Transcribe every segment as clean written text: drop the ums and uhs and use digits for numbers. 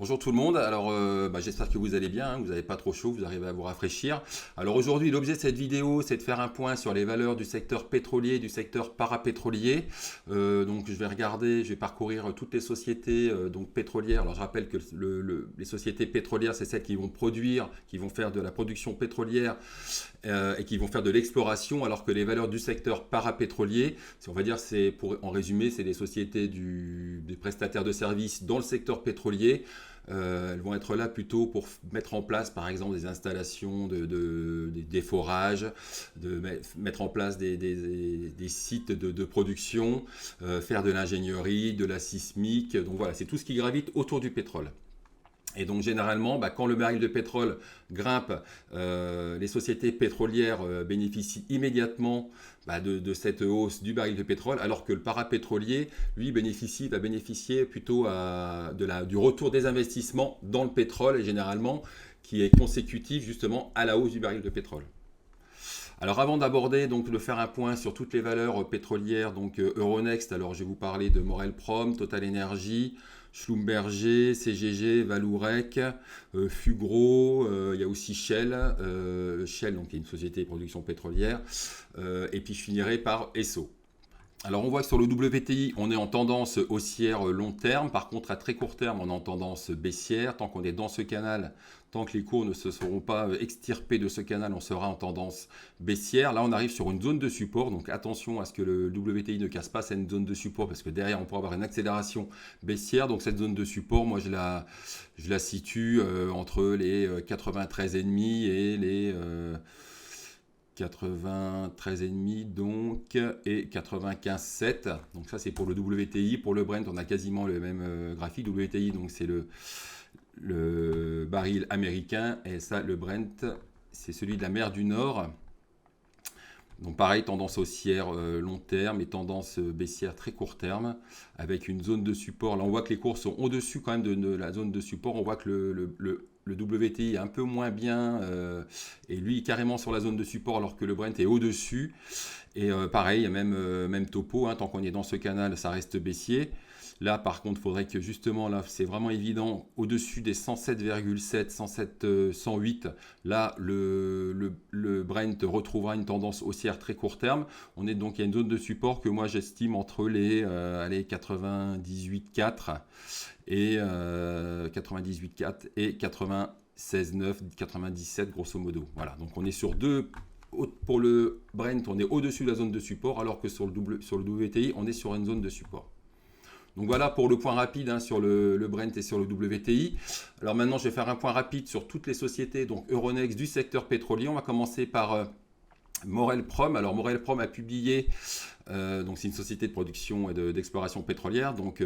Bonjour tout le monde, alors j'espère que vous allez bien, hein, que vous n'avez pas trop chaud, vous arrivez à vous rafraîchir. Alors aujourd'hui l'objet de cette vidéo c'est de faire un point sur les valeurs du secteur pétrolier et du secteur parapétrolier. Donc je vais regarder, je vais parcourir toutes les sociétés donc pétrolières. Alors je rappelle que les sociétés pétrolières c'est celles qui vont produire, qui vont faire de la production pétrolière et qui vont faire de l'exploration, alors que les valeurs du secteur parapétrolier, on va dire en résumé c'est les sociétés des prestataires de services dans le secteur pétrolier. Elles vont être là plutôt pour mettre en place, par exemple, des installations des forages, mettre en place des sites de production, faire de l'ingénierie, de la sismique. Donc voilà, c'est tout ce qui gravite autour du pétrole. Et donc généralement, quand le baril de pétrole grimpe, les sociétés pétrolières bénéficient immédiatement de cette hausse du baril de pétrole, alors que le parapétrolier, lui, va bénéficier plutôt du retour des investissements dans le pétrole, et généralement, qui est consécutif justement à la hausse du baril de pétrole. Alors avant d'aborder, donc de faire un point sur toutes les valeurs pétrolières, donc Euronext, alors je vais vous parler de Morel Prom, Total Energy, Schlumberger, CGG, Vallourec, Fugro, il y a aussi Shell, Shell donc qui est une société de production pétrolière, et puis je finirai par Esso. Alors on voit que sur le WTI, on est en tendance haussière long terme. Par contre, à très court terme, on est en tendance baissière. Tant qu'on est dans ce canal, tant que les cours ne se seront pas extirpés de ce canal, on sera en tendance baissière. Là, on arrive sur une zone de support. Donc attention à ce que le WTI ne casse pas cette zone de support, parce que derrière, on pourra avoir une accélération baissière. Donc cette zone de support, moi, je la situe entre les 93,5 et les 93,5 donc et 95,7. Donc ça c'est pour le WTI. Pour le Brent on a quasiment le même graphique. WTI donc c'est le baril américain, et ça le Brent c'est celui de la mer du Nord. Donc pareil, tendance haussière long terme et tendance baissière très court terme, avec une zone de support. Là on voit que les cours sont au-dessus quand même de la zone de support. On voit que le WTI est un peu moins bien, et lui carrément sur la zone de support, alors que le Brent est au-dessus. Et pareil, il y a même topo, hein, tant qu'on est dans ce canal, ça reste baissier. Là, par contre, il faudrait que justement, là, c'est vraiment évident, au-dessus des 107,7, 107, 108, là, le Brent retrouvera une tendance haussière très court terme. On est donc, il y a une zone de support que moi, j'estime entre les 98,4 et 98,4 et 96,9, 97, grosso modo. Voilà, donc on est sur pour le Brent, on est au-dessus de la zone de support, alors que sur le WTI, on est sur une zone de support. Donc voilà pour le point rapide, hein, sur le Brent et sur le WTI. Alors maintenant, je vais faire un point rapide sur toutes les sociétés, donc Euronext du secteur pétrolier. On va commencer par Morel Prom. Alors Morel Prom a publié, donc c'est une société de production et d'exploration pétrolière, donc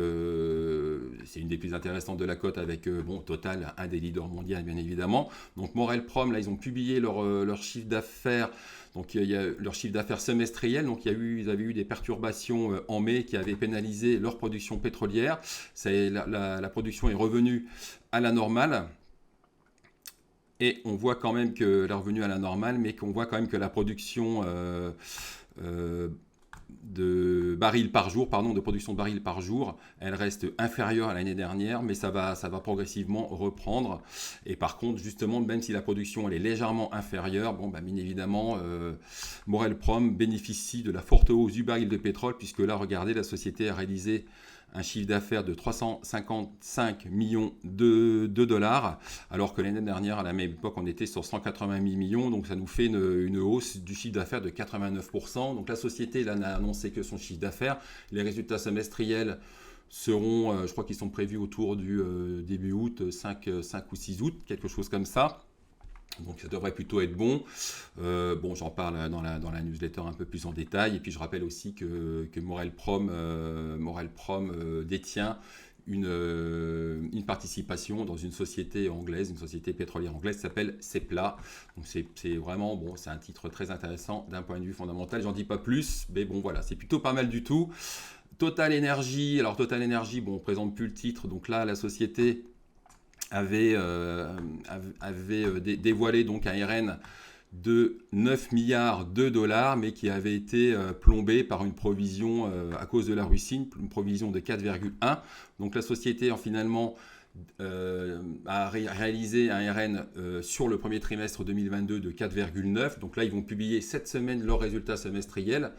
c'est une des plus intéressantes de la cote, avec Total, un des leaders mondiaux bien évidemment. Donc Morel Prom, là ils ont publié leur chiffre d'affaires. Donc il y a leur chiffre d'affaires semestriel. Donc ils avaient eu des perturbations en mai qui avaient pénalisé leur production pétrolière. La production est revenue à la normale. Et on voit quand même que la revenue à la normale, mais qu'on voit quand même que la production de production de barils par jour, elle reste inférieure à l'année dernière, mais ça va progressivement reprendre. Et par contre, justement, même si la production elle est légèrement inférieure, bien évidemment, Morel Prom bénéficie de la forte hausse du baril de pétrole, puisque là, regardez, la société a réalisé un chiffre d'affaires de 355 millions de dollars, alors que l'année dernière, à la même époque, on était sur 188 millions, donc ça nous fait une hausse du chiffre d'affaires de 89%. Donc la société là, n'a annoncé que son chiffre d'affaires. Les résultats semestriels seront, je crois qu'ils sont prévus autour du début août, 5 ou 6 août, quelque chose comme ça. Donc ça devrait plutôt être bon. J'en parle dans la newsletter un peu plus en détail. Et puis je rappelle aussi que Morel Prom détient une participation dans une société anglaise, une société pétrolière anglaise qui s'appelle Seplat. Donc c'est vraiment c'est un titre très intéressant d'un point de vue fondamental. J'en dis pas plus, mais voilà, c'est plutôt pas mal du tout. Total Energy, alors Total Energy, on ne présente plus le titre. Donc là, la société avait dévoilé donc un RN de 9 milliards de dollars, mais qui avait été plombé par une provision à cause de la Russie, une provision de 4,1. Donc la société finalement a réalisé un RN sur le premier trimestre 2022 de 4,9. Donc là, ils vont publier cette semaine leurs résultats semestriels.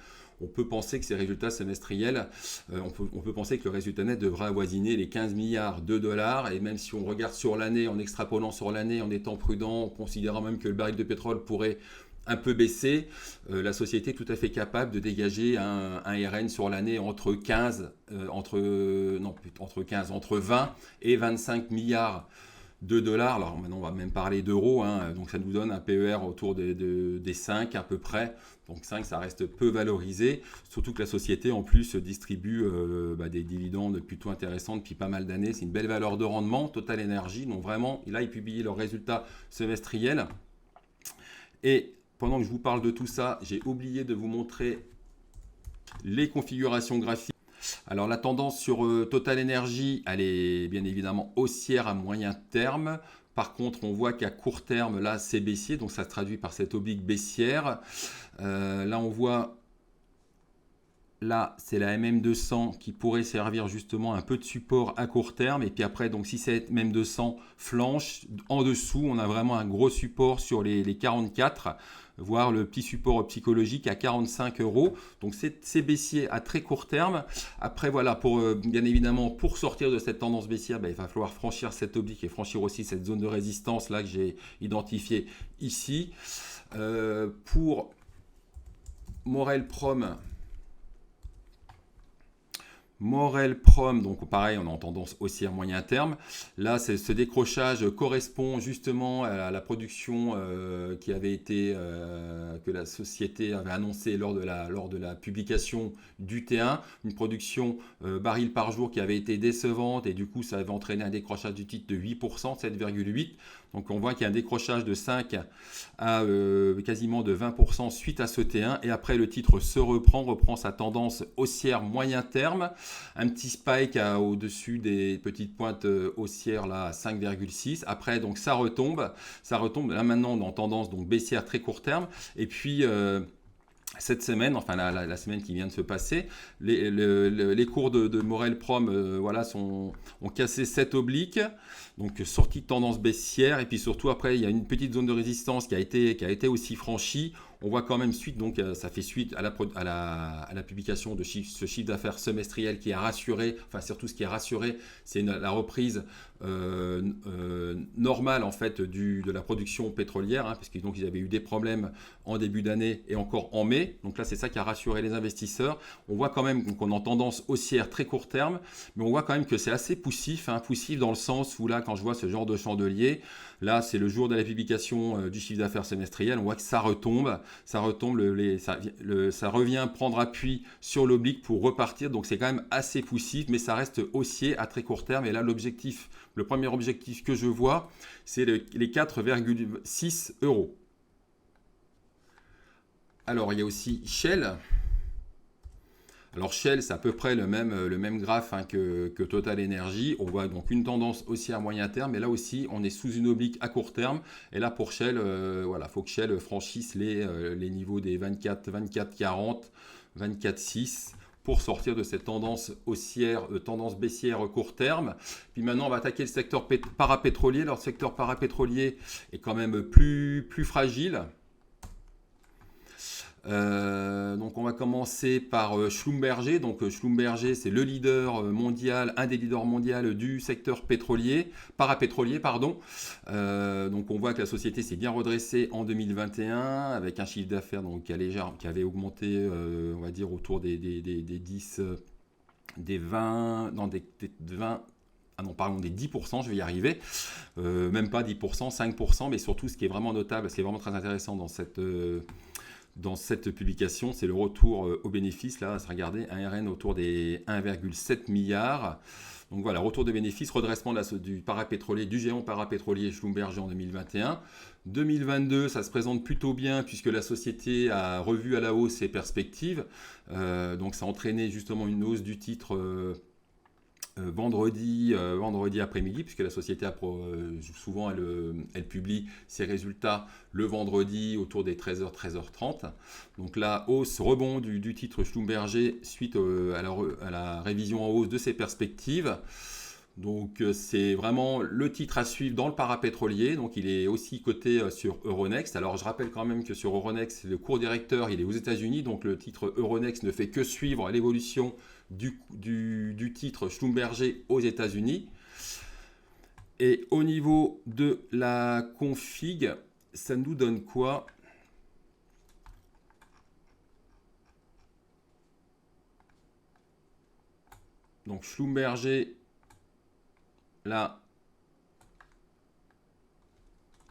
On peut penser que ces résultats semestriels, on peut penser que le résultat net devra avoisiner les 15 milliards de dollars. Et même si on regarde sur l'année, en extrapolant sur l'année, en étant prudent, en considérant même que le baril de pétrole pourrait un peu baissé, la société est tout à fait capable de dégager un RN sur l'année entre 20 et 25 milliards de dollars. Alors maintenant, on va même parler d'euros, hein. Donc ça nous donne un PER autour des 5 à peu près. Donc 5, ça reste peu valorisé, surtout que la société en plus distribue des dividendes plutôt intéressants depuis pas mal d'années. C'est une belle valeur de rendement, Total Energy. Donc vraiment, là, ils publient leurs résultats semestriels. Et pendant que je vous parle de tout ça, j'ai oublié de vous montrer les configurations graphiques. Alors la tendance sur Total Energy, elle est bien évidemment haussière à moyen terme. Par contre, on voit qu'à court terme, là, c'est baissier. Donc ça se traduit par cette oblique baissière. Là, on voit... Là, c'est la MM200 qui pourrait servir justement un peu de support à court terme. Et puis après, donc si cette MM200 flanche, en dessous, on a vraiment un gros support sur les 44, voire le petit support psychologique à 45 euros. Donc c'est baissier à très court terme. Après, voilà, bien évidemment, pour sortir de cette tendance baissière, il va falloir franchir cette oblique et franchir aussi cette zone de résistance là que j'ai identifiée ici. Pour Morel Prom, donc pareil, on est en tendance haussière moyen terme. Là, ce décrochage correspond justement à la production qui avait été, que la société avait annoncé lors de la publication du T1, une production baril par jour qui avait été décevante et du coup, ça avait entraîné un décrochage du titre de 8%, 7,8%. Donc on voit qu'il y a un décrochage de 5 à quasiment de 20% suite à ce T1 et après le titre reprend sa tendance haussière moyen terme. Un petit spike au-dessus des petites pointes haussières là à 5,6. Après donc ça retombe. Là maintenant on est en tendance donc baissière très court terme. Et puis cette semaine, enfin la semaine qui vient de se passer, les cours de Morel Prom ont cassé cette oblique, donc sortie de tendance baissière, et puis surtout après il y a une petite zone de résistance qui a été aussi franchie. On voit quand même suite, donc ça fait suite à la publication de ce chiffre d'affaires semestriel qui a rassuré, enfin surtout ce qui a rassuré, c'est la reprise normale en fait de la production pétrolière, hein, parce que donc ils avaient eu des problèmes en début d'année et encore en mai. Donc là c'est ça qui a rassuré les investisseurs. On voit quand même qu'on est en tendance haussière très court terme, mais on voit quand même que c'est assez poussif, hein, poussif dans le sens où là quand je vois ce genre de chandelier, là c'est le jour de la publication du chiffre d'affaires semestriel, on voit que ça retombe, ça revient prendre appui sur l'oblique pour repartir. Donc c'est quand même assez poussif, mais ça reste haussier à très court terme. Et là le premier objectif que je vois, c'est les 4,6 euros. Alors il y a aussi Shell. Alors Shell, c'est à peu près le même graphe hein, que Total Energy. On voit donc une tendance haussière à moyen terme, mais là aussi, on est sous une oblique à court terme. Et là, pour Shell, faut que Shell franchisse les niveaux des 24,40, 24,6 pour sortir de cette tendance haussière, tendance baissière court terme. Puis maintenant, on va attaquer le secteur parapétrolier. Alors, le secteur parapétrolier est quand même plus fragile. Donc on va commencer par Schlumberger. Donc Schlumberger, c'est le leader mondial, un des leaders mondiaux du secteur parapétrolier, pardon. Donc on voit que la société s'est bien redressée en 2021 avec un chiffre d'affaires donc qui avait augmenté, on va dire autour des 10, des 20, non des 20. Ah non, pardon, des 10%, je vais y arriver. Même pas 10%, 5%, mais surtout ce qui est vraiment notable, ce qui est vraiment très intéressant dans cette publication, c'est le retour aux bénéfices. Là, regardez, un RN autour des 1,7 milliards. Donc voilà, retour de bénéfices, redressement du parapétrolier, du géant parapétrolier Schlumberger en 2021. 2022, ça se présente plutôt bien puisque la société a revu à la hausse ses perspectives. Donc ça a entraîné justement une hausse du titre vendredi après-midi, puisque la société souvent elle publie ses résultats le vendredi autour des 13h, 13h30. Donc la hausse rebond du titre Schlumberger suite à la révision en hausse de ses perspectives. Donc c'est vraiment le titre à suivre dans le parapétrolier. Donc il est aussi coté sur Euronext. Alors je rappelle quand même que sur Euronext, le cours directeur il est aux États-Unis. Donc le titre Euronext ne fait que suivre l'évolution du titre Schlumberger aux États-Unis. Et au niveau de la config, ça nous donne quoi? Donc Schlumberger, là,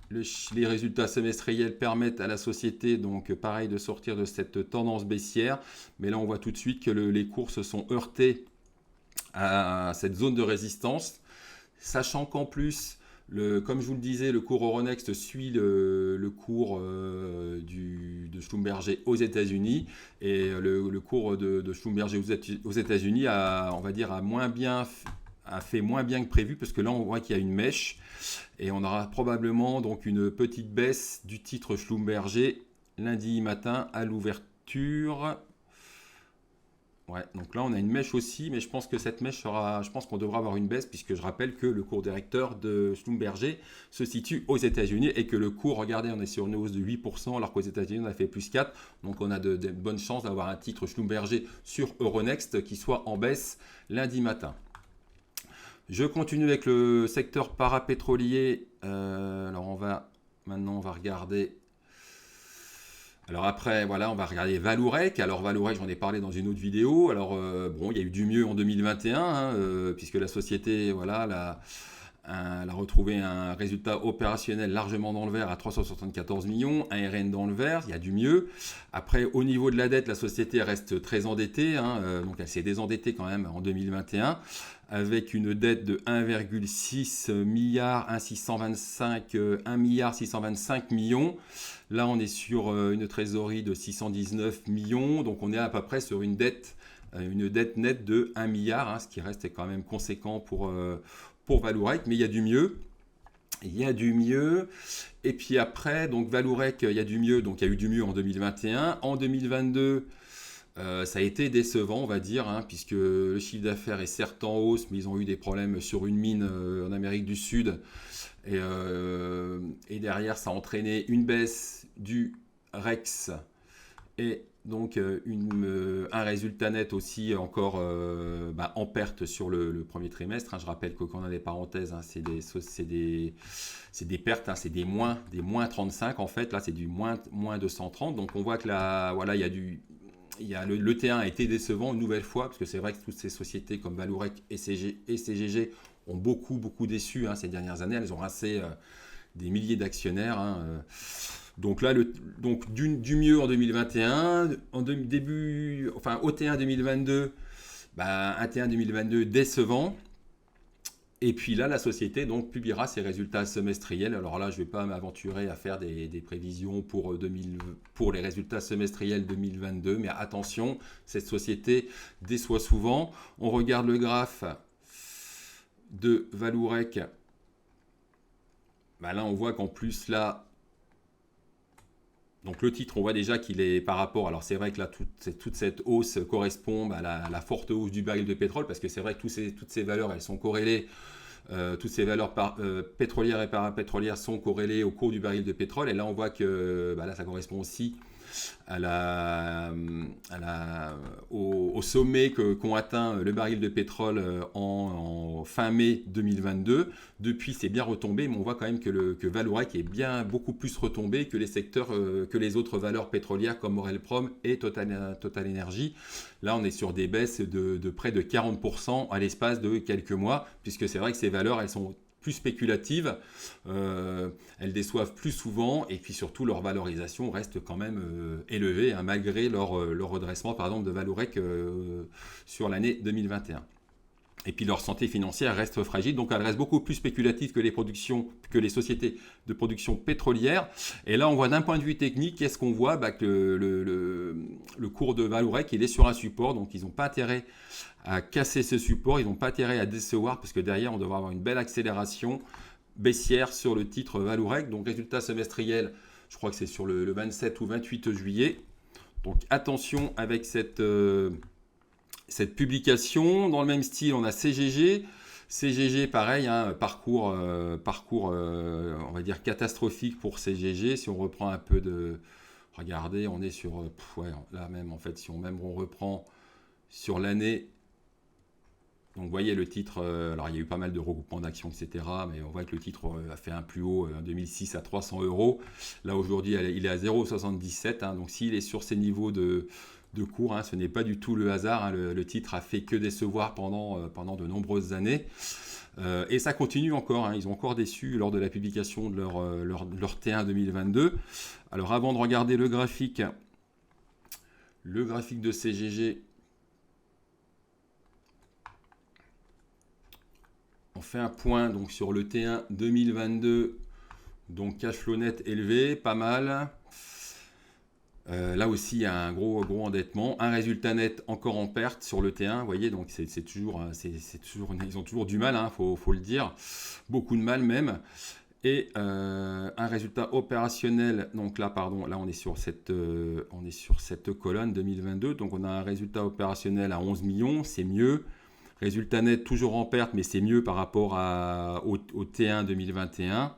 les résultats semestriels permettent à la société, donc pareil, de sortir de cette tendance baissière. Mais là, on voit tout de suite que les cours se sont heurtés à cette zone de résistance. Sachant qu'en plus, comme je vous le disais, le cours Euronext suit le cours de Schlumberger aux États-Unis. Et le cours de Schlumberger aux États-Unis on va dire, a fait moins bien que prévu, parce que là, on voit qu'il y a une mèche. Et on aura probablement donc une petite baisse du titre Schlumberger lundi matin à l'ouverture. Ouais, donc là on a une mèche aussi, mais je pense que cette mèche je pense qu'on devra avoir une baisse, puisque je rappelle que le cours directeur de Schlumberger se situe aux États-Unis et que le cours, regardez, on est sur une hausse de 8%, alors qu'aux États-Unis on a fait plus 4%. Donc on a de bonnes chances d'avoir un titre Schlumberger sur Euronext qui soit en baisse lundi matin. Je continue avec le secteur parapétrolier. Alors maintenant on va regarder. Alors après, voilà, on va regarder Vallourec. Alors Vallourec, j'en ai parlé dans une autre vidéo. Alors bon, il y a eu du mieux en 2021, puisque la société, voilà, elle a retrouvé un résultat opérationnel largement dans le vert à 374 millions, un RN dans le vert, il y a du mieux. Après, au niveau de la dette, la société reste très endettée, donc elle s'est désendettée quand même en 2021, avec une dette de 1,6 milliard, 1 milliard 625 millions. Là, on est sur une trésorerie de 619 millions, donc on est à peu près sur une dette nette de 1 milliard, ce qui reste quand même conséquent pour Vallourec, mais il y a du mieux. Il y a du mieux. Et puis après, donc Vallourec, il y a du mieux. Donc il y a eu du mieux en 2021. En 2022, ça a été décevant, on va dire, puisque le chiffre d'affaires est certes en hausse, mais ils ont eu des problèmes sur une mine en Amérique du Sud. Et derrière, ça a entraîné une baisse du REX et donc un résultat net aussi encore en perte sur le premier trimestre. Je rappelle que quand on a des parenthèses, c'est des pertes, c'est des moins 35 en fait. Là, c'est du moins 230. Donc on voit que là, voilà, le T1 a été décevant une nouvelle fois, parce que c'est vrai que toutes ces sociétés comme Vallourec et CGG ont beaucoup déçu ces dernières années. Elles ont rincé des milliers d'actionnaires. Donc là, du mieux en 2021, au T1 2022, un T1 2022 décevant. Et puis là, la société donc publiera ses résultats semestriels. Alors là, je ne vais pas m'aventurer à faire des prévisions pour les résultats semestriels 2022, mais attention, cette société déçoit souvent. On regarde le graphe de Vallourec. Là, on voit qu'en plus, là, donc le titre, on voit déjà qu'il est par rapport, alors c'est vrai que là, toute cette hausse correspond à la forte hausse du baril de pétrole, parce que c'est vrai que toutes ces valeurs, elles sont corrélées, toutes ces valeurs pétrolières et parapétrolières sont corrélées au cours du baril de pétrole, et là on voit que là, ça correspond aussi au sommet qu'ont atteint le baril de pétrole en fin mai 2022. Depuis, c'est bien retombé, mais on voit quand même que Vallourec est bien beaucoup plus retombé que les secteurs, que les autres valeurs pétrolières comme Orelprom et Total Energy. Là, on est sur des baisses de près de 40% à l'espace de quelques mois, puisque c'est vrai que ces valeurs, elles sont plus spéculatives, elles déçoivent plus souvent, et puis surtout leur valorisation reste quand même élevée, malgré leur redressement par exemple de Vallourec sur l'année 2021. Et puis leur santé financière reste fragile, donc elle reste beaucoup plus spéculative que les sociétés de production pétrolière. Et là, on voit d'un point de vue technique, qu'est-ce qu'on voit, que le cours de Vallourec, il est sur un support, donc ils n'ont pas intérêt à casser ce support, ils n'ont pas intérêt à décevoir, parce que derrière, on devrait avoir une belle accélération baissière sur le titre Vallourec. Donc résultat semestriel, je crois que c'est sur le 27 ou 28 juillet. Donc attention avec cette publication. Dans le même style, on a CGG. CGG, pareil, hein, parcours, on va dire catastrophique pour CGG. Si on reprend un peu de... Regardez, on est sur... ouais, là même, en fait, si on reprend sur l'année... Donc vous voyez le titre, alors il y a eu pas mal de regroupements d'actions, etc. Mais on voit que le titre a fait un plus haut en 2006 à 300 euros. Là aujourd'hui, il est à 0,77. Hein, donc s'il est sur ces niveaux de cours, hein, ce n'est pas du tout le hasard. Hein, le titre a fait que décevoir pendant de nombreuses années. Et ça continue encore. Hein, ils ont encore déçu lors de la publication de leur T1 2022. Alors avant de regarder le graphique de CGG, on fait un point donc, sur le T1 2022, donc cash flow net élevé, pas mal. Là aussi, il y a un gros endettement. Un résultat net encore en perte sur le T1. Vous voyez, donc c'est toujours, ils ont toujours du mal, hein, faut le dire. Beaucoup de mal même. Et un résultat opérationnel. Donc là, pardon, là on est sur cette colonne 2022. Donc on a un résultat opérationnel à 11 millions, c'est mieux. Résultat net toujours en perte, mais c'est mieux par rapport au T1 2021.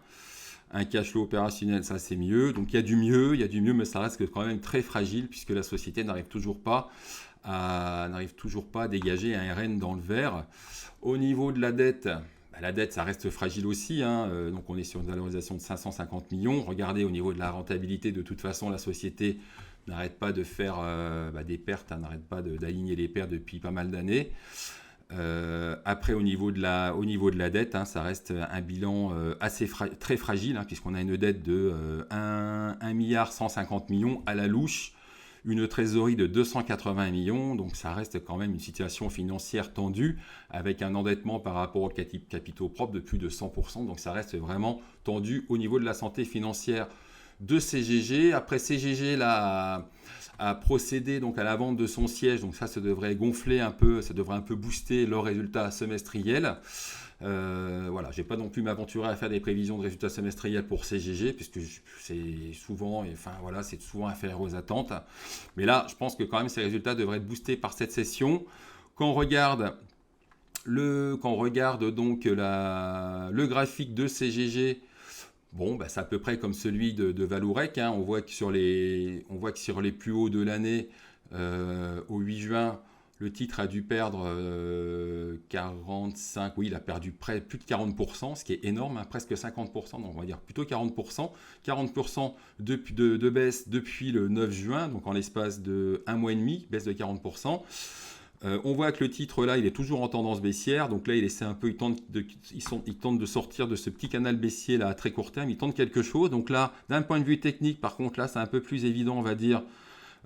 Un cash flow opérationnel, ça c'est mieux. Donc il y a du mieux, mais ça reste quand même très fragile puisque la société n'arrive toujours pas à dégager un RN dans le vert. Au niveau de la dette, la dette, ça reste fragile aussi. Hein. Donc on est sur une valorisation de 550 millions. Regardez au niveau de la rentabilité, de toute façon, la société n'arrête pas de faire des pertes, hein, n'arrête pas d'aligner les pertes depuis pas mal d'années. Après au niveau de la dette, hein, ça reste un bilan très fragile, hein, puisqu'on a une dette de 1 milliard 150 millions à la louche, une trésorerie de 280 millions, donc ça reste quand même une situation financière tendue, avec un endettement par rapport aux capitaux propres de plus de 100%, donc ça reste vraiment tendu au niveau de la santé financière de CGG. Après CGG, là, a procédé donc à la vente de son siège, donc ça devrait gonfler un peu, ça devrait un peu booster leurs résultats semestriels. Voilà, je vais pas non plus m'aventurer à faire des prévisions de résultats semestriels pour CGG, puisque c'est souvent inférieur aux attentes. Mais là, je pense que quand même ces résultats devraient être boostés par cette session. Quand on regarde donc le graphique de CGG, bon, c'est à peu près comme celui de Valourec. Hein. On voit que sur les plus hauts de l'année, au 8 juin, le titre a dû perdre 45, oui, il a perdu plus de 40%, ce qui est énorme, hein, presque 50%, donc on va dire plutôt 40%. 40% de baisse depuis le 9 juin, donc en l'espace de un mois et demi, baisse de 40%. On voit que le titre là, il est toujours en tendance baissière. Donc là, il tente de sortir de ce petit canal baissier là à très court terme. Il tente quelque chose. Donc là, d'un point de vue technique, par contre, là, c'est un peu plus évident, on va dire.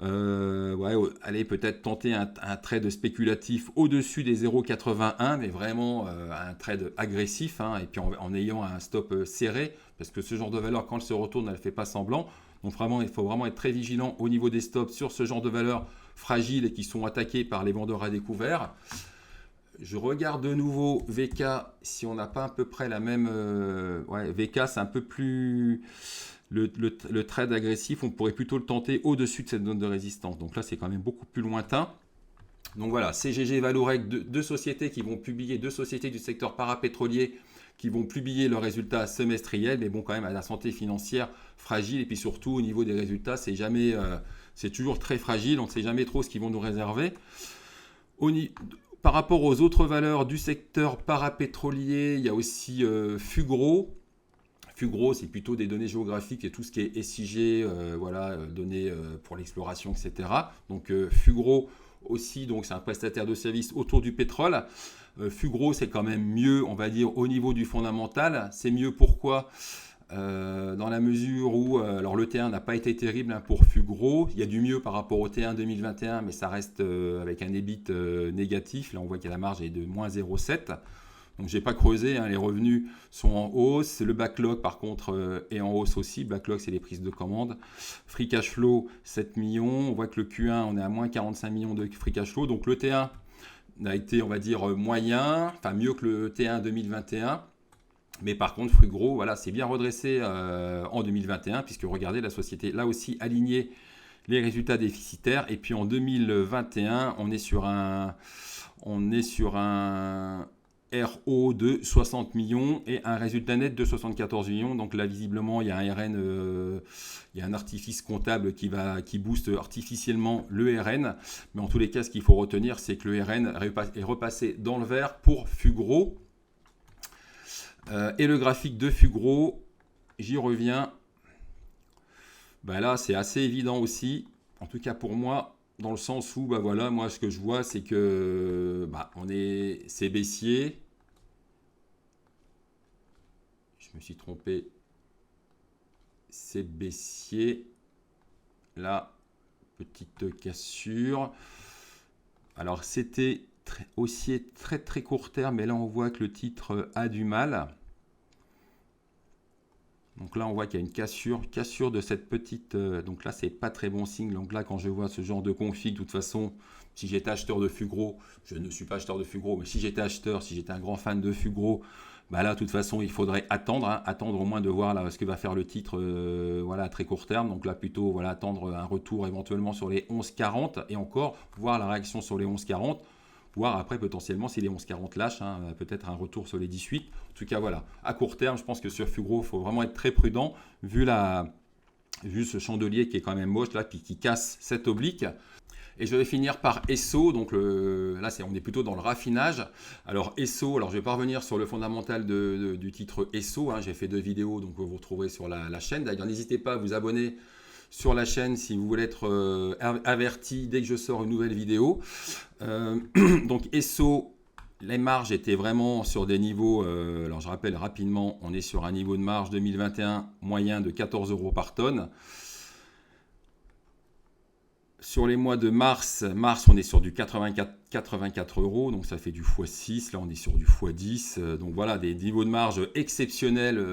Allez peut-être tenter un trade spéculatif au-dessus des 0,81, mais vraiment un trade agressif, hein, et puis en ayant un stop serré, parce que ce genre de valeur, quand elle se retourne, elle ne fait pas semblant. Donc vraiment, il faut vraiment être très vigilant au niveau des stops sur ce genre de valeurs fragiles et qui sont attaquées par les vendeurs à découvert. Je regarde de nouveau VK, si on n'a pas à peu près la même... VK, c'est un peu plus... Le trade agressif, on pourrait plutôt le tenter au-dessus de cette zone de résistance. Donc là, c'est quand même beaucoup plus lointain. Donc voilà, CGG et Valourec, deux sociétés qui vont publier, deux sociétés du secteur parapétrolier qui vont publier leurs résultats semestriels, mais bon, quand même à la santé financière fragile. Et puis surtout, au niveau des résultats, c'est toujours très fragile. On ne sait jamais trop ce qu'ils vont nous réserver. Par rapport aux autres valeurs du secteur parapétrolier, il y a aussi Fugro. Fugro, c'est plutôt des données géographiques et tout ce qui est SIG, données pour l'exploration, etc. Donc Fugro aussi, donc c'est un prestataire de services autour du pétrole. Fugro, c'est quand même mieux, on va dire, au niveau du fondamental. C'est mieux pourquoi dans la mesure où alors le T1 n'a pas été terrible, hein, pour Fugro. Il y a du mieux par rapport au T1 2021, mais ça reste avec un EBIT négatif. Là, on voit que la marge est de moins 0,7. Donc, je n'ai pas creusé, hein, les revenus sont en hausse. Le backlog, par contre, est en hausse aussi. Backlog, c'est les prises de commandes. Free cash flow, 7 millions. On voit que le Q1, on est à moins 45 millions de free cash flow. Donc, le T1 a été, on va dire, moyen, enfin mieux que le T1 2021. Mais par contre, Fugro, voilà, c'est bien redressé en 2021, puisque regardez, la société, là aussi, aligné les résultats déficitaires. Et puis en 2021, on est sur un RO de 60 millions et un résultat net de 74 millions. Donc là, visiblement, il y a un RN, il y a un artifice comptable qui booste artificiellement le RN. Mais en tous les cas, ce qu'il faut retenir, c'est que le RN est repassé dans le vert pour Fugro. Et le graphique de Fugro, j'y reviens. Ben là, c'est assez évident aussi, en tout cas pour moi, dans le sens où, voilà, moi, ce que je vois, c'est que c'est baissier. Je me suis trompé. C'est baissier. Là, petite cassure. Alors, c'était haussier très très court terme, mais là, on voit que le titre a du mal. Donc là, on voit qu'il y a une cassure de cette petite... donc là, c'est pas très bon signe. Donc là, quand je vois ce genre de config, de toute façon, si j'étais acheteur de Fugro, je ne suis pas acheteur de Fugro, mais si j'étais acheteur, si j'étais un grand fan de Fugro, là, de toute façon, il faudrait attendre, attendre au moins de voir là, ce que va faire le titre à très court terme. Donc là, plutôt attendre un retour éventuellement sur les 11,40 et encore voir la réaction sur les 11,40. Voire après potentiellement si les 11,40 lâchent, peut-être un retour sur les 18. En tout cas, voilà. À court terme, je pense que sur Fugro, il faut vraiment être très prudent vu ce chandelier qui est quand même moche là, puis qui casse cette oblique. Et je vais finir par Esso. Donc là, on est plutôt dans le raffinage. Alors Esso, je ne vais pas revenir sur le fondamental du titre Esso. J'ai fait 2 vidéos, donc vous retrouverez sur la chaîne. D'ailleurs, n'hésitez pas à vous abonner sur la chaîne si vous voulez être averti dès que je sors une nouvelle vidéo. Donc Esso, les marges étaient vraiment sur des niveaux, alors je rappelle rapidement, on est sur un niveau de marge 2021 moyen de 14 € par tonne. Sur les mois de mars, on est sur du 84 €, donc ça fait du x6, là on est sur du x10, donc voilà, des niveaux de marge exceptionnels,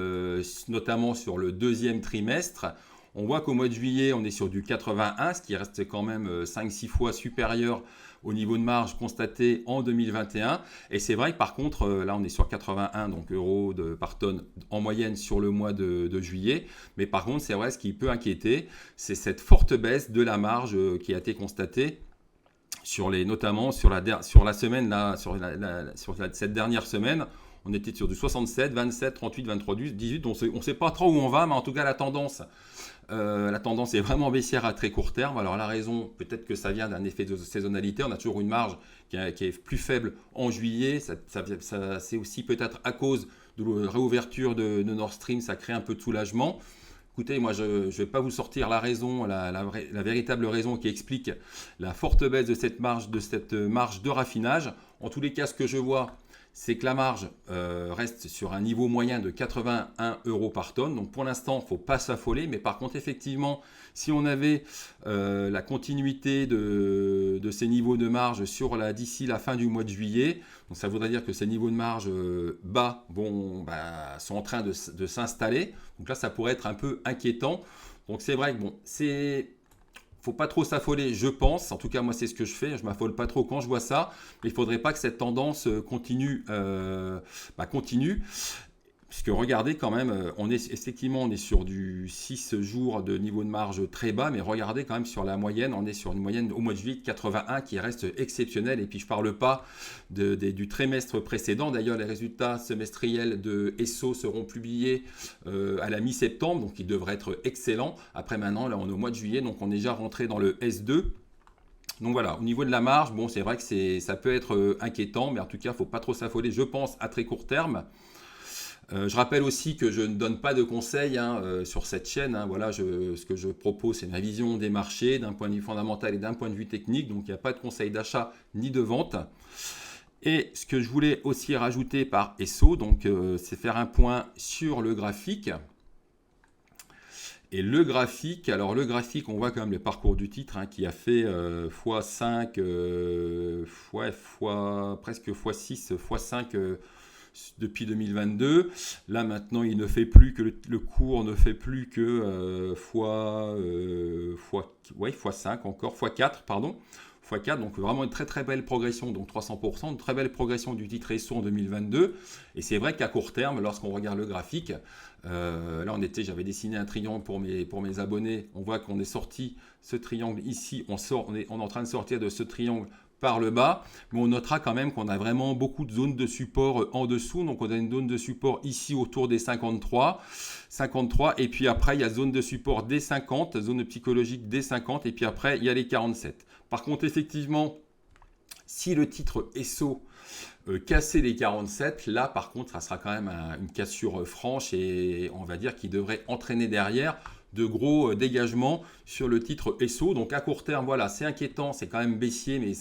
notamment sur le 2e trimestre. On voit qu'au mois de juillet, on est sur du 81, ce qui reste quand même 5-6 fois supérieur au niveau de marge constaté en 2021. Et c'est vrai que par contre, là, on est sur 81 euros par tonne en moyenne sur le mois de juillet. Mais par contre, c'est vrai, ce qui peut inquiéter, c'est cette forte baisse de la marge qui a été constatée notamment sur la semaine, là, cette dernière semaine. On était sur du 67, 27, 38, 23, 18. On ne sait pas trop où on va, mais en tout cas, la tendance est vraiment baissière à très court terme. Alors la raison, peut-être que ça vient d'un effet de saisonnalité. On a toujours une marge qui est plus faible en juillet. C'est aussi peut-être à cause de la réouverture de Nord Stream, ça crée un peu de soulagement. Écoutez, moi je ne vais pas vous sortir la raison, la véritable raison qui explique la forte baisse de cette marge de raffinage. En tous les cas, ce que je vois, c'est que la marge reste sur un niveau moyen de 81 € par tonne. Donc pour l'instant, il ne faut pas s'affoler. Mais par contre, effectivement, si on avait la continuité de ces niveaux de marge d'ici la fin du mois de juillet, donc ça voudrait dire que ces niveaux de marge bas sont en train de s'installer. Donc là, ça pourrait être un peu inquiétant. Donc c'est vrai que faut pas trop s'affoler, je pense. En tout cas, moi, c'est ce que je fais. Je m'affole pas trop quand je vois ça. Mais il faudrait pas que cette tendance continue. Puisque regardez quand même, on est sur du 6 jours de niveau de marge très bas, mais regardez quand même sur la moyenne, on est sur une moyenne au mois de juillet de 81 qui reste exceptionnelle. Et puis je ne parle pas du trimestre précédent. D'ailleurs, les résultats semestriels de Esso seront publiés à la mi-septembre, donc ils devraient être excellents. Après maintenant, là on est au mois de juillet, donc on est déjà rentré dans le S2. Donc voilà, au niveau de la marge, c'est vrai que ça peut être inquiétant, mais en tout cas, il ne faut pas trop s'affoler, je pense, à très court terme. Je rappelle aussi que je ne donne pas de conseils sur cette chaîne. Ce que je propose, c'est une vision des marchés d'un point de vue fondamental et d'un point de vue technique. Donc, il n'y a pas de conseil d'achat ni de vente. Et ce que je voulais aussi rajouter par Esso, c'est faire un point sur le graphique. Et le graphique, on voit quand même le parcours du titre qui a fait x5, presque x6, x5 depuis 2022. Là maintenant, il ne fait plus que le cours ne fait plus que x5 encore, x4 pardon. x4, donc vraiment une très très belle progression, donc 300%, une très belle progression du titre Esso en 2022. Et c'est vrai qu'à court terme, lorsqu'on regarde le graphique, là j'avais dessiné un triangle pour mes abonnés. On voit qu'on est sorti ce triangle ici, on est en train de sortir de ce triangle par le bas, mais on notera quand même qu'on a vraiment beaucoup de zones de support en dessous. Donc on a une zone de support ici autour des 53, et puis après il y a zone de support des 50, zone psychologique des 50, et puis après il y a les 47. Par contre, effectivement, si le titre ESSO casser les 47, là par contre ça sera quand même une cassure franche, et on va dire qu'il devrait entraîner derrière de gros dégagements sur le titre ESSO. Donc à court terme, voilà, c'est inquiétant, c'est quand même baissier, mais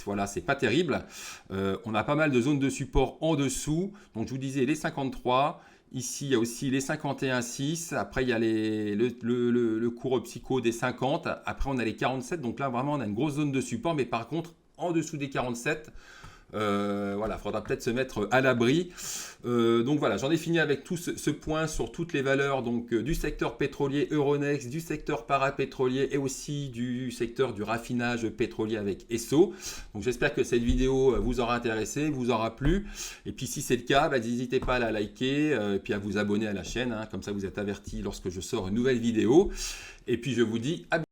voilà, c'est pas terrible. On a pas mal de zones de support en dessous. Donc je vous disais les 53. Ici, il y a aussi les 51,6. Après, il y a le cours psycho des 50. Après, on a les 47. Donc là, vraiment, on a une grosse zone de support. Mais par contre, en dessous des 47, voilà, il faudra peut-être se mettre à l'abri. Donc voilà, j'en ai fini avec tout ce point sur toutes les valeurs donc, du secteur pétrolier Euronext, du secteur parapétrolier et aussi du secteur du raffinage pétrolier avec Esso. Donc j'espère que cette vidéo vous aura intéressé, vous aura plu. Et puis si c'est le cas, n'hésitez pas à la liker et puis à vous abonner à la chaîne. Comme ça vous êtes averti lorsque je sors une nouvelle vidéo. Et puis je vous dis à bientôt.